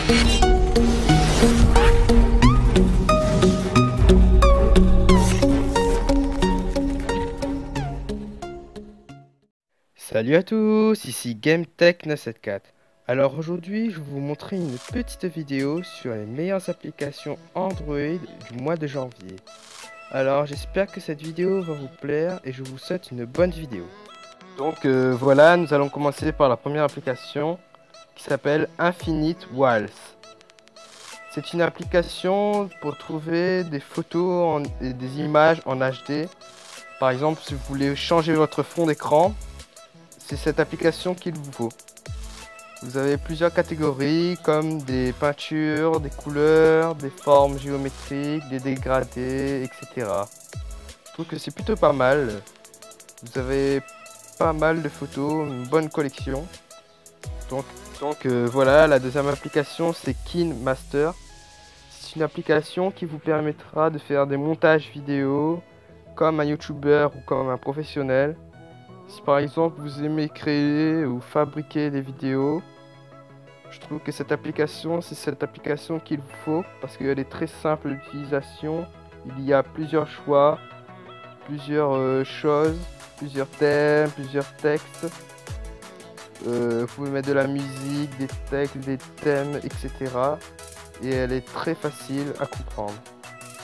Salut à tous, ici GameTech974. Alors aujourd'hui, je vais vous montrer une petite vidéo sur les meilleures applications Android du mois de janvier. Alors j'espère que cette vidéo va vous plaire et je vous souhaite une bonne vidéo. Donc voilà, nous allons commencer par la première application qui s'appelle Infinite Walls. C'est une application pour trouver des photos et des images en HD. Par exemple, si vous voulez changer votre fond d'écran, c'est cette application qu'il vous faut. Vous avez plusieurs catégories comme des peintures, des couleurs, des formes géométriques, des dégradés, etc. Je trouve que c'est plutôt pas mal. Vous avez pas mal de photos, une bonne collection. Donc voilà, la deuxième application c'est KineMaster. C'est une application qui vous permettra de faire des montages vidéo comme un youtubeur ou comme un professionnel. Si par exemple vous aimez créer ou fabriquer des vidéos, je trouve que cette application, c'est cette application qu'il vous faut parce qu'elle est très simple d'utilisation. Il y a plusieurs choix, plusieurs choses, plusieurs thèmes, plusieurs textes. Vous pouvez mettre de la musique, des textes, des thèmes, etc. Et elle est très facile à comprendre.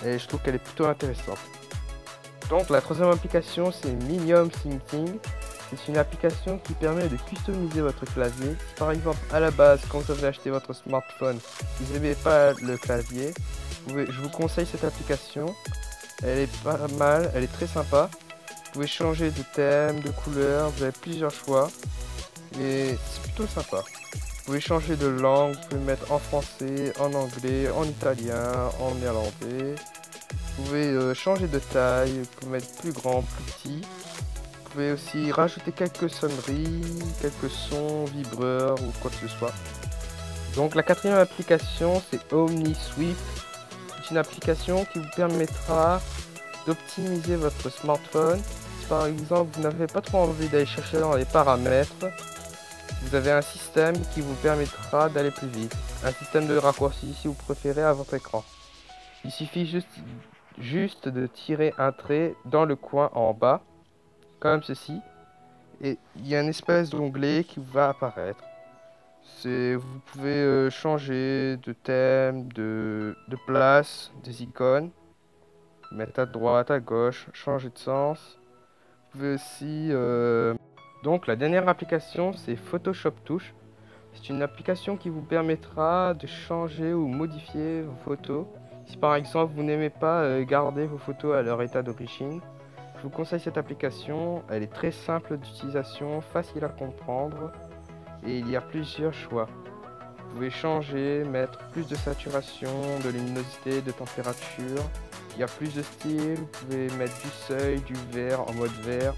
Et je trouve qu'elle est plutôt intéressante. Donc la troisième application c'est Minium Thinking. C'est une application qui permet de customiser votre clavier. Si par exemple à la base quand vous avez acheté votre smartphone, vous n'aimez pas le clavier, je vous conseille cette application. Elle est pas mal, elle est très sympa. Vous pouvez changer de thème, de couleur, vous avez plusieurs choix. Et c'est plutôt sympa. Vous pouvez changer de langue, vous pouvez mettre en français, en anglais, en italien, en néerlandais. Vous pouvez changer de taille, vous pouvez mettre plus grand, plus petit. Vous pouvez aussi rajouter quelques sonneries, quelques sons, vibreurs ou quoi que ce soit. Donc la quatrième application c'est OmniSwift. C'est une application qui vous permettra d'optimiser votre smartphone. Si par exemple vous n'avez pas trop envie d'aller chercher dans les paramètres, vous avez un système qui vous permettra d'aller plus vite. Un système de raccourci si vous préférez à votre écran. Il suffit juste de tirer un trait dans le coin en bas, comme ceci, et il y a une espèce d'onglet qui va apparaître. Vous pouvez changer de thème, de place, des icônes, mettre à droite, à gauche, changer de sens. Vous pouvez aussi... Donc la dernière application c'est Photoshop Touch. C'est une application qui vous permettra de changer ou modifier vos photos. Si par exemple vous n'aimez pas garder vos photos à leur état d'origine, je vous conseille cette application. Elle est très simple d'utilisation, facile à comprendre et il y a plusieurs choix. Vous pouvez changer, mettre plus de saturation, de luminosité, de température. Il y a plus de styles, vous pouvez mettre du seuil, du vert en mode vert.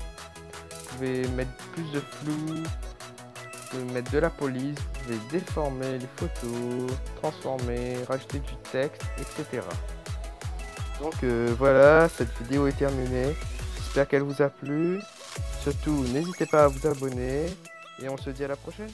Vous pouvez mettre plus de flou, vous pouvez mettre de la police, vous pouvez déformer les photos, transformer, rajouter du texte, etc. Donc voilà, cette vidéo est terminée. J'espère qu'elle vous a plu. Surtout, n'hésitez pas à vous abonner et on se dit à la prochaine.